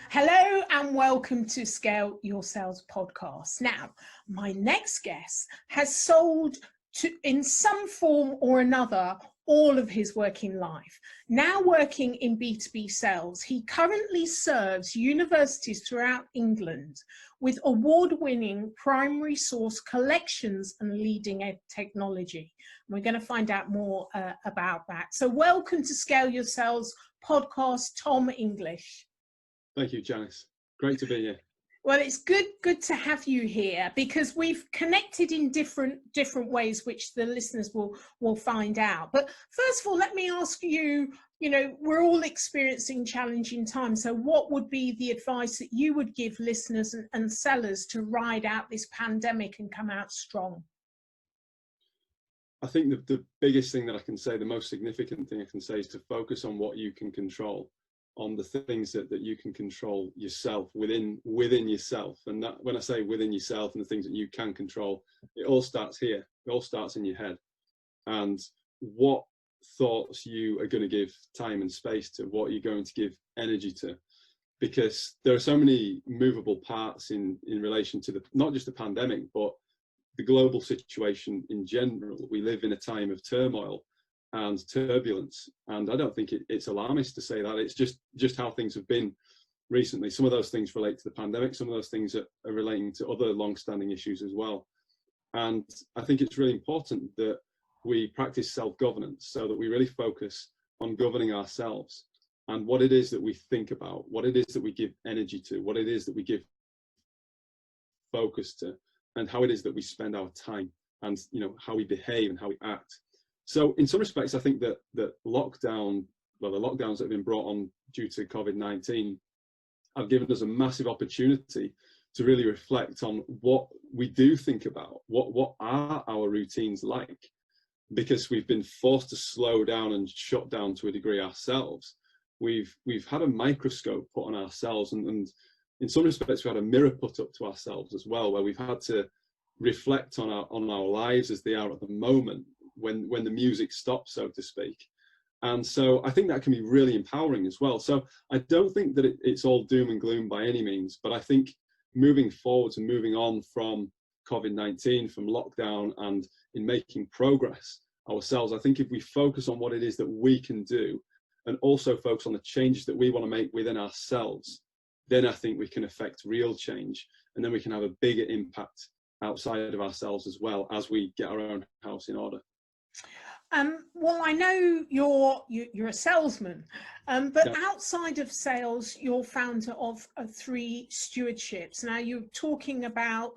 Hello and welcome to Scale Your Sales podcast. Now, my next guest has sold in some form or another all of his working life. Now working in B2B sales, he currently serves universities throughout England with award-winning primary source collections and leading edge technology. We're going to find out more about that. So welcome to Scale Your Sales podcast, Tom English. Thank you, Janice. Great to be here. Well, it's good to have you here because we've connected in different ways, which the listeners will find out. But first of all, let me ask you, we're all experiencing challenging times. So what would be the advice that you would give listeners and sellers to ride out this pandemic and come out strong? I think the biggest thing that I can say, the most significant thing I can say, is to focus on what you can control, on the things that you can control yourself, within yourself. And that, when I say within yourself and the things that you can control, it all starts here. It all starts in your head. And what thoughts you are going to give time and space to, what you're going to give energy to. Because there are so many movable parts in relation to not just the pandemic, but the global situation in general. We live in a time of turmoil and turbulence, and I don't think it's alarmist to say that. It's just how things have been recently. Some of those things relate to the pandemic, some of those things are relating to other long-standing issues as well. And I think it's really important that we practice self-governance, so that we really focus on governing ourselves and what it is that we think about, what it is that we give energy to, what it is that we give focus to, and how it is that we spend our time, and how we behave and how we act. So in some respects, I think that the lockdowns that have been brought on due to COVID-19 have given us a massive opportunity to really reflect on what we do think about, what are our routines like, because we've been forced to slow down and shut down to a degree ourselves. We've had a microscope put on ourselves, and in some respects we had a mirror put up to ourselves as well, where we've had to reflect on our lives as they are at the moment, when the music stops, so to speak. And so I think that can be really empowering as well. So I don't think that it's all doom and gloom by any means, but I think moving forwards and moving on from COVID-19, from lockdown, and in making progress ourselves, I think if we focus on what it is that we can do, and also focus on the changes that we want to make within ourselves, then I think we can affect real change, and then we can have a bigger impact outside of ourselves as well, as we get our own house in order. Well, I know you're a salesman, but Yeah. outside of sales, you're founder of Three Stewardships. Now you're talking about,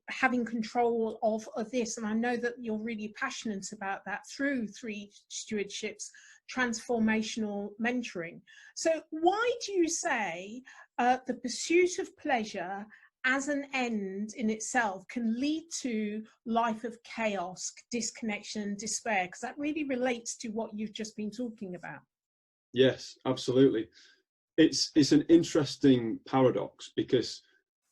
having control of this, and I know that you're really passionate about that through Three Stewardships, transformational mentoring. So why do you say the pursuit of pleasure as an end in itself can lead to life of chaos, disconnection and despair? Because that really relates to what you've just been talking about. Yes, absolutely. It's an interesting paradox, because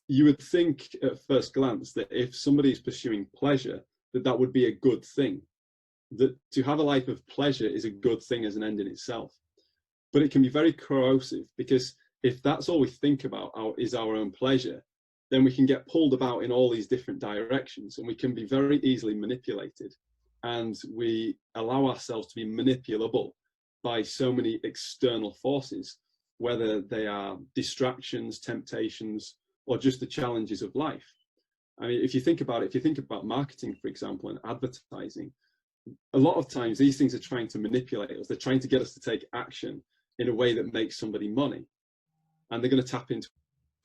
you would think at first glance that if somebody is pursuing pleasure, that would be a good thing, that to have a life of pleasure is a good thing as an end in itself. But it can be very corrosive, because if that's all we think about is our own pleasure, then we can get pulled about in all these different directions, and we can be very easily manipulated, and we allow ourselves to be manipulable by so many external forces, whether they are distractions, temptations, or just the challenges of life. I mean, if you think about marketing, for example, and advertising, a lot of times these things are trying to manipulate us. They're trying to get us to take action in a way that makes somebody money, and they're going to tap into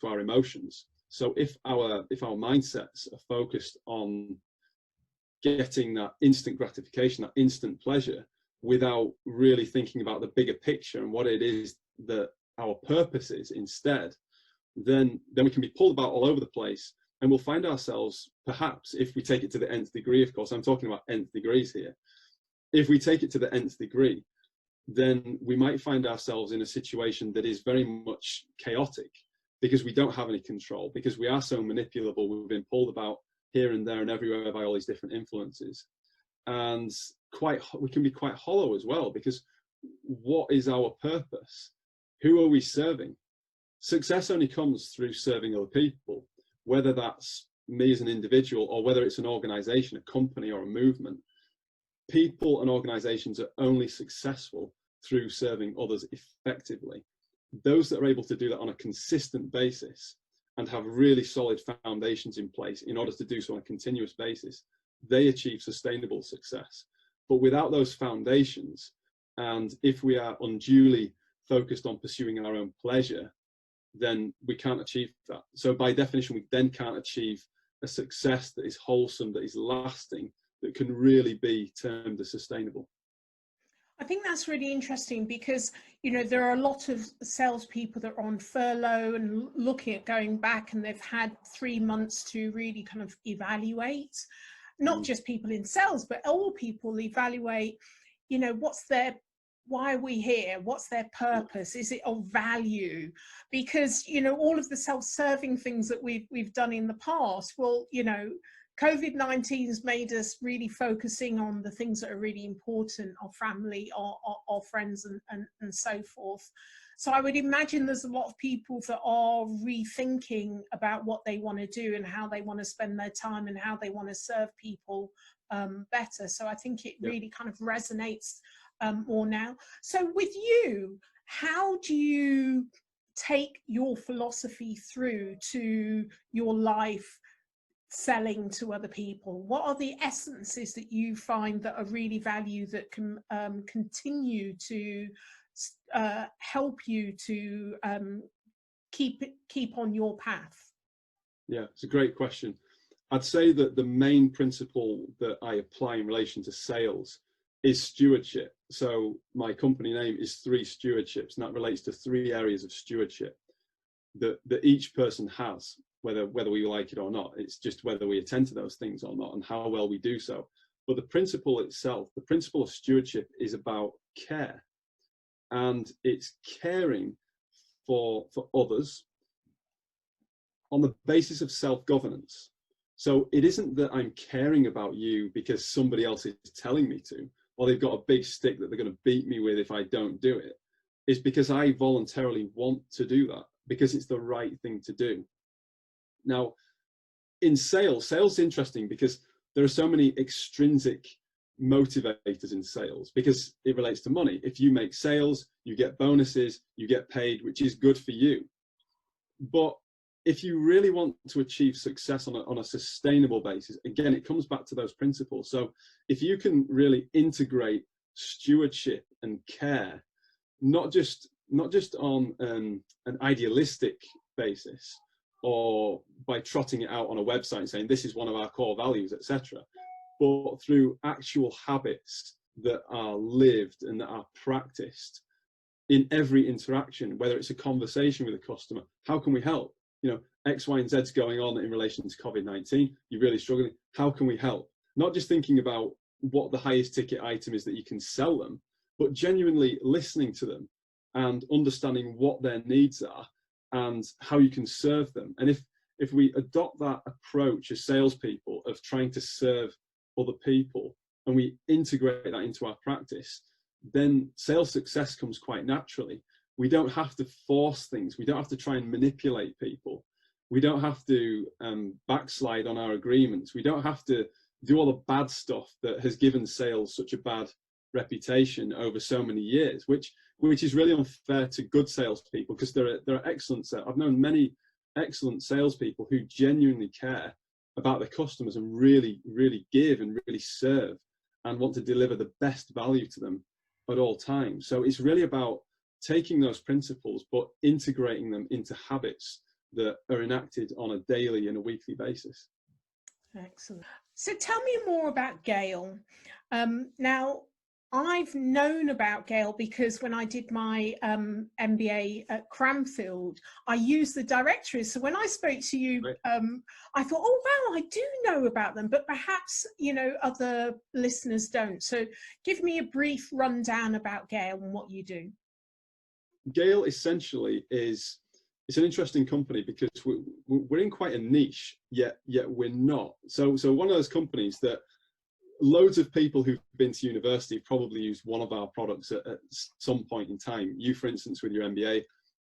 our emotions. So if our mindsets are focused on getting that instant gratification, that instant pleasure, without really thinking about the bigger picture and what it is that our purpose is instead, then we can be pulled about all over the place, and we'll find ourselves, perhaps, if we take it to the nth degree, of course, I'm talking about nth degrees here. If we take it to the nth degree, then we might find ourselves in a situation that is very much chaotic, because we don't have any control, because we are so manipulable. We've been pulled about here and there and everywhere by all these different influences. And we can be quite hollow as well, because what is our purpose? Who are we serving? Success only comes through serving other people, whether that's me as an individual or whether it's an organization, a company, or a movement. People and organizations are only successful through serving others effectively. Those that are able to do that on a consistent basis and have really solid foundations in place in order to do so on a continuous basis, they achieve sustainable success. But without those foundations, and if we are unduly focused on pursuing our own pleasure, then we can't achieve that. So by definition, we then can't achieve a success that is wholesome, that is lasting, that can really be termed as sustainable. I think that's really interesting because, you know, there are a lot of salespeople that are on furlough and looking at going back, and they've had 3 months to really kind of evaluate, not just people in sales, but all people evaluate, you know, why are we here? What's their purpose? Is it of value? Because, you know, all of the self-serving things that we've done in the past, well, you know, COVID-19 has made us really focusing on the things that are really important, our family, our friends, and so forth. So I would imagine there's a lot of people that are rethinking about what they want to do and how they want to spend their time and how they want to serve people better. So I think it really kind of resonates more now. So with you, how do you take your philosophy through to your life selling to other people? What are the essences that you find that are really valued that can continue to help you to keep on your path? Yeah, it's a great question. I'd say that the main principle that I apply in relation to sales is stewardship. So my company name is Three Stewardships, and that relates to 3 areas of stewardship that each person has, whether we like it or not. It's just whether we attend to those things or not and how well we do so. But the principle itself, the principle of stewardship, is about care, and it's caring for others on the basis of self-governance. So it isn't that I'm caring about you because somebody else is telling me to, or they've got a big stick that they're going to beat me with if I don't do it. It's because I voluntarily want to do that, because it's the right thing to do. Now, in sales is interesting because there are so many extrinsic motivators in sales, because it relates to money. If you make sales, you get bonuses, you get paid, which is good for you. But if you really want to achieve success on a sustainable basis, again, it comes back to those principles. So if you can really integrate stewardship and care, not just on an idealistic basis, or by trotting it out on a website and saying this is one of our core values, etc., but through actual habits that are lived and that are practiced in every interaction, whether it's a conversation with a customer, how can we help? You know, X, Y, and Z's going on in relation to COVID-19. You're really struggling. How can we help? Not just thinking about what the highest ticket item is that you can sell them, but genuinely listening to them and understanding what their needs are and how you can serve them. And if we adopt that approach as salespeople of trying to serve other people, and we integrate that into our practice, then sales success comes quite naturally. We don't have to force things. We don't have to try and manipulate people. We don't have to backslide on our agreements. We don't have to do all the bad stuff that has given sales such a bad reputation over so many years, which is really unfair to good salespeople, because there are excellent. I've known many excellent salespeople who genuinely care about their customers and really give and really serve and want to deliver the best value to them at all times. So it's really about taking those principles but integrating them into habits that are enacted on a daily and a weekly basis. Excellent. So tell me more about Gail. Now, I've known about Gail because when I did my MBA at Cranfield, I used the directories. So when I spoke to you, I thought, oh, wow, I do know about them, but perhaps, you know, other listeners don't. So give me a brief rundown about Gail and what you do. Gail essentially it's an interesting company because we're in quite a niche, yet we're not. So one of those companies that loads of people who've been to university probably used one of our products at some point in time. You, for instance, with your MBA,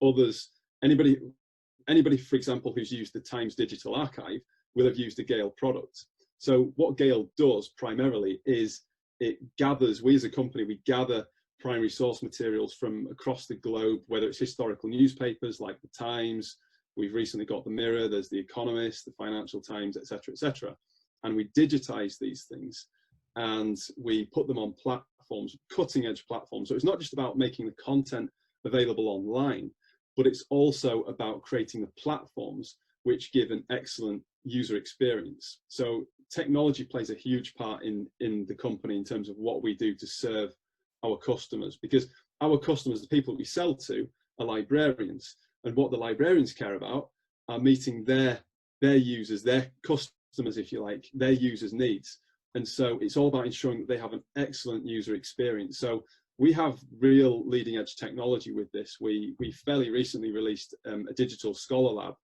others anybody, for example, who's used the Times Digital Archive will have used a Gale product. So what Gale does primarily is it gathers, we as a company, we gather primary source materials from across the globe, whether it's historical newspapers like the Times, we've recently got the Mirror, there's the Economist, the Financial Times, etc., and we digitize these things and we put them on platforms, cutting edge platforms. So it's not just about making the content available online, but it's also about creating the platforms which give an excellent user experience. So technology plays a huge part in the company in terms of what we do to serve our customers, because our customers, the people we sell to, are librarians, and what the librarians care about are meeting their users, their customers, if you like, their users' needs. And so it's all about ensuring that they have an excellent user experience. So we have real leading edge technology with this. We fairly recently released a digital scholar lab,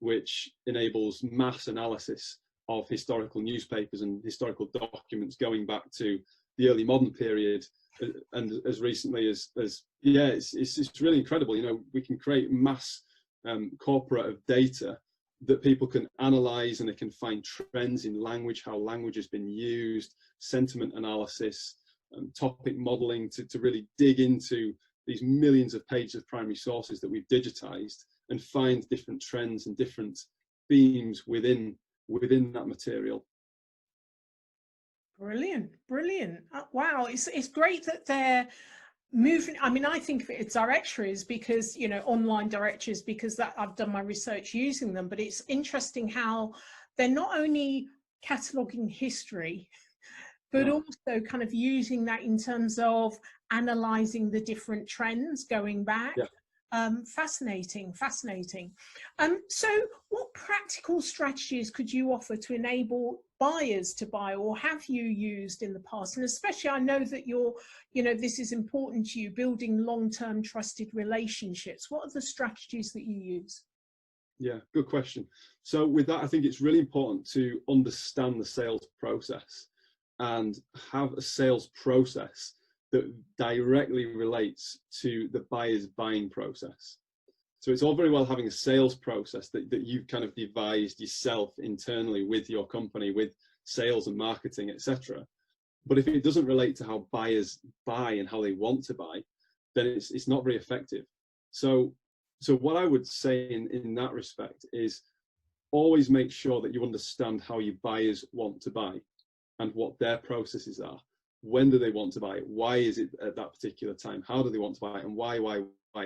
which enables mass analysis of historical newspapers and historical documents going back to the early modern period, and as recently as yeah, it's really incredible. You know, we can create mass corpora of data that people can analyze, and they can find trends in language, how language has been used, sentiment analysis, topic modeling, to really dig into these millions of pages of primary sources that we've digitized and find different trends and different themes within that material. Brilliant, brilliant. Wow, it's great that they're moving. I mean, I think of it as directories, because, you know, online directories, because that I've done my research using them, but it's interesting how they're not only cataloging history, but also kind of using that in terms of analyzing the different trends going back. Yeah. Fascinating. So what practical strategies could you offer to enable buyers to buy, or have you used in the past? And especially, I know that this is important to you, building long-term trusted relationships. What are the strategies that you use? Yeah, good question. So with that, I think it's really important to understand the sales process and have a sales process that directly relates to the buyer's buying process. So it's all very well having a sales process that you've kind of devised yourself internally with your company, with sales and marketing, etc. But if it doesn't relate to how buyers buy and how they want to buy, then it's not very effective. So what I would say in that respect is always make sure that you understand how your buyers want to buy and what their processes are. When do they want to buy it? Why is it at that particular time? How do they want to buy it? And why?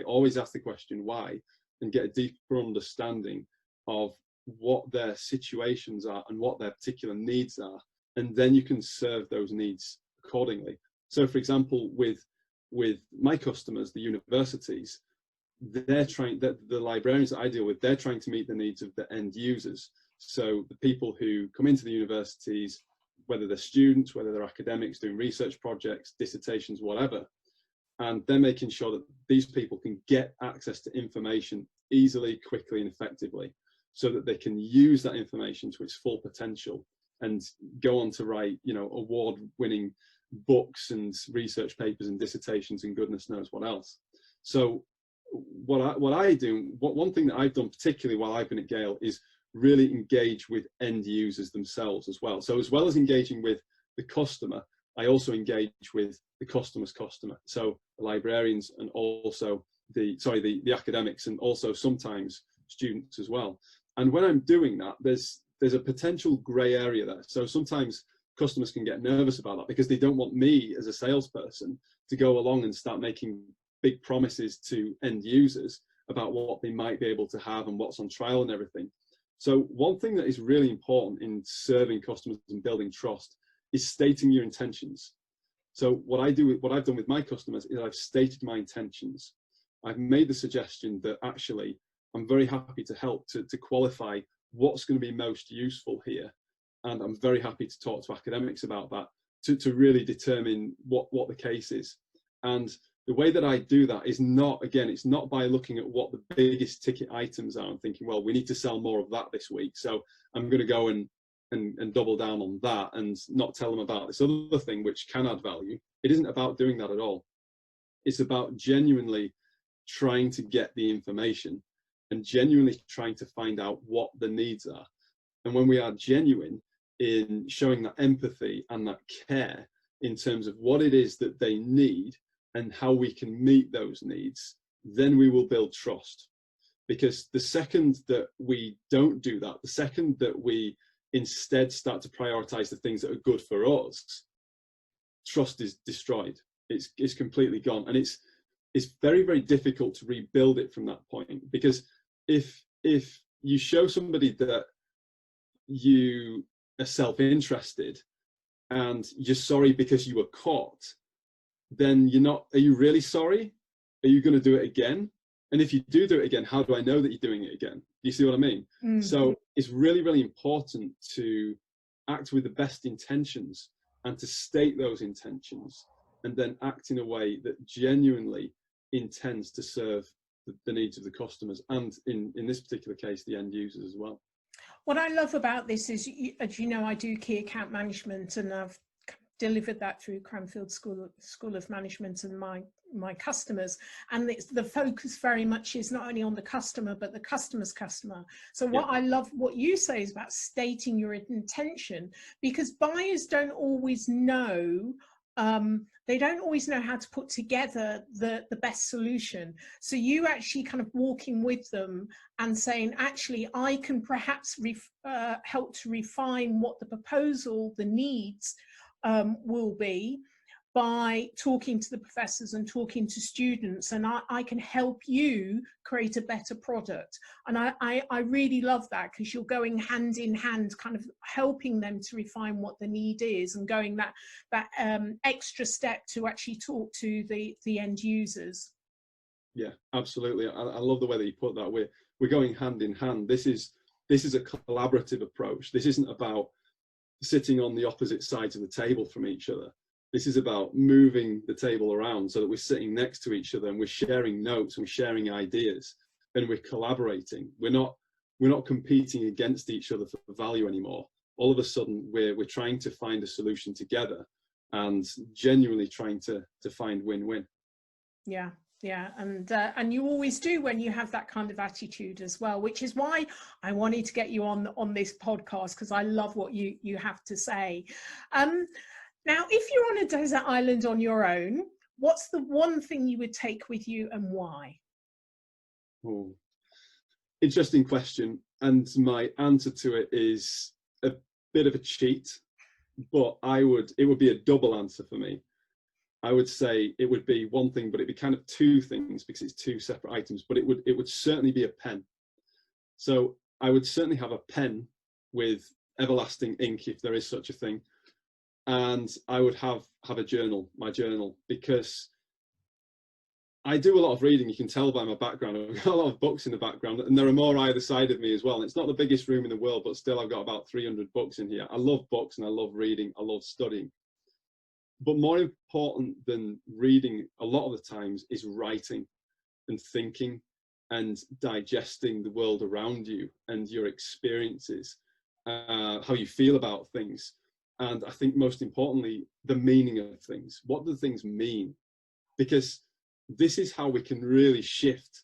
Always ask the question why, and get a deeper understanding of what their situations are and what their particular needs are. And then you can serve those needs accordingly. So for example, with my customers, the universities, the librarians that I deal with, they're trying to meet the needs of the end users. So the people who come into the universities, whether they're students, whether they're academics doing research projects, dissertations, whatever, and they're making sure that these people can get access to information easily, quickly, and effectively, so that they can use that information to its full potential and go on to write, you know, award-winning books and research papers and dissertations and goodness knows what else. So one thing that I've done particularly while I've been at Gale is really engage with end users themselves as well. So as well as engaging with the customer, I also engage with the customer's customer. So the librarians and also the academics, and also sometimes students as well. And when I'm doing that, there's a potential gray area there. So sometimes customers can get nervous about that because they don't want me as a salesperson to go along and start making big promises to end users about what they might be able to have and what's on trial and everything. So one thing that is really important in serving customers and building trust is stating your intentions. So what I've done with my customers is I've stated my intentions. I've made the suggestion that actually I'm very happy to help to qualify what's going to be most useful here. And I'm very happy to talk to academics about that to really determine what the case is. And the way that I do that is not, again, it's not by looking at what the biggest ticket items are and thinking, well, we need to sell more of that this week, so I'm going to go and double down on that and not tell them about this other thing which can add value. It isn't about doing that at all. It's about genuinely trying to get the information and genuinely trying to find out what the needs are. And when we are genuine in showing that empathy and that care in terms of what it is that they need and how we can meet those needs, then we will build trust. Because the second that we don't do that, the second that we instead start to prioritize the things that are good for us, trust is destroyed. It's completely gone. And it's very, very difficult to rebuild it from that point. Because if you show somebody that you are self-interested and you're sorry because you were caught, then you're not, are you really sorry? Are you going to do it again? And if you do it again, how do I know that you're doing it again? You see what I mean? Mm-hmm. So it's really, really important to act with the best intentions and to state those intentions and then act in a way that genuinely intends to serve the needs of the customers and in this particular case, the end users as well. What I love about this is, as you know, I do key account management, and I've delivered that through Cranfield School of Management and my customers, and the focus very much is not only on the customer but the customer's customer. So what I love what you say is about stating your intention, because buyers don't always know, they don't always know how to put together the best solution. So you actually kind of walking with them and saying, actually, I can perhaps help to refine what the proposal, the needs will be by talking to the professors and talking to students, and I can help you create a better product. And I really love that, because you're going hand in hand, kind of helping them to refine what the need is and going that extra step to actually talk to the end users. Yeah, absolutely. I love the way that you put that. We're going hand in hand. This is a collaborative approach. This isn't about sitting on the opposite sides of the table from each other. This is about moving the table around so that we're sitting next to each other and we're sharing notes and we're sharing ideas and we're collaborating. We're not competing against each other for value anymore. All of a sudden, we're trying to find a solution together and genuinely trying to find win-win. Yeah. Yeah, and you always do when you have that kind of attitude as well, which is why I wanted to get you on this podcast, because I love what you have to say. Now, if you're on a desert island on your own, what's the one thing you would take with you and why? Oh, interesting question. And my answer to it is a bit of a cheat, but it would be a double answer for me. I would say it would be one thing, but it'd be kind of two things because it's two separate items, but it would certainly be a pen. So I would certainly have a pen with everlasting ink, if there is such a thing. And I would have a journal, my journal, because I do a lot of reading. You can tell by my background. I've got a lot of books in the background, and there are more either side of me as well. And it's not the biggest room in the world, but still I've got about 300 books in here. I love books and I love reading. I love studying. But more important than reading a lot of the times is writing and thinking and digesting the world around you and your experiences, how you feel about things. And I think most importantly, the meaning of things. What do things mean? Because this is how we can really shift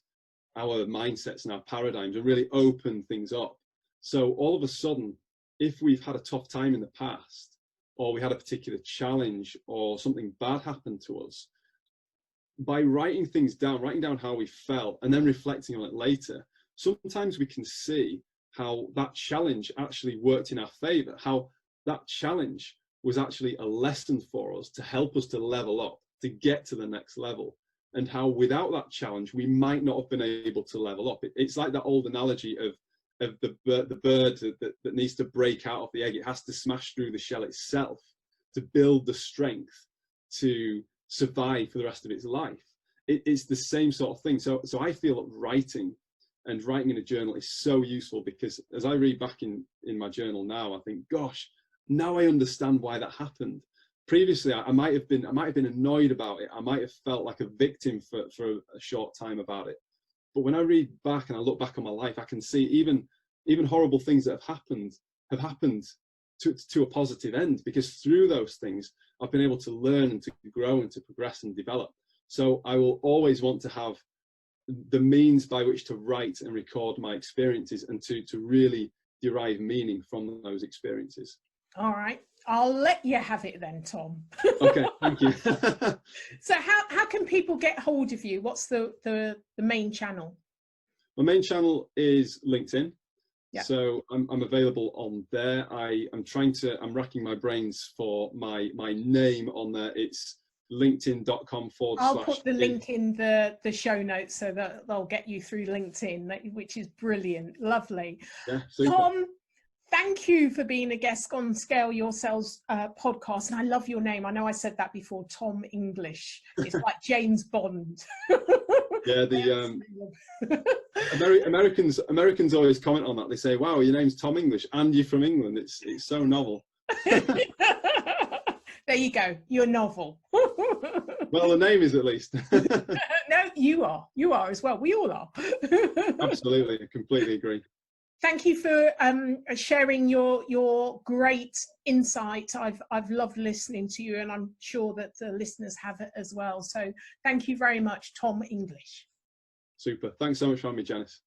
our mindsets and our paradigms and really open things up. So all of a sudden, if we've had a tough time in the past, or we had a particular challenge or something bad happened to us, by writing things down, writing down how we felt and then reflecting on it later, sometimes we can see how that challenge actually worked in our favor, how that challenge was actually a lesson for us to help us to level up, to get to the next level, and how without that challenge, we might not have been able to level up. It's like that old analogy of the bird that needs to break out of the egg. It has to smash through the shell itself to build the strength to survive for the rest of its life. It's the same sort of thing. So I feel that writing in a journal is so useful, because as I read back in my journal now, I think, gosh, now I understand why that happened. Previously, I might have been annoyed about it. I might have felt like a victim for a short time about it. But when I read back and I look back on my life, I can see even horrible things that have happened to a positive end, because through those things, I've been able to learn and to grow and to progress and develop. So I will always want to have the means by which to write and record my experiences and to really derive meaning from those experiences. All right, I'll let you have it then, Tom. Okay, thank you. So how can people get hold of you? What's the main channel? My main channel is LinkedIn. Yeah. So I'm available on there. I'm racking my brains for my name on there. It's linkedin.com/. I'll put the link in the show notes so that they'll get you through LinkedIn, which is brilliant. Lovely. Yeah, super. Tom, thank you for being a guest on Scale Your Sales podcast. And I love your name. I know I said that before, Tom English. It's like James Bond. Yeah, Americans always comment on that. They say, "Wow, your name's Tom English, and you're from England." It's so novel. There you go. You're novel. Well, the name is at least. No, you are. You are as well. We all are. Absolutely, I completely agree. Thank you for sharing your great insight. I've loved listening to you, and I'm sure that the listeners have it as well. So thank you very much, Tom English. Super. Thanks so much for having me, Janice.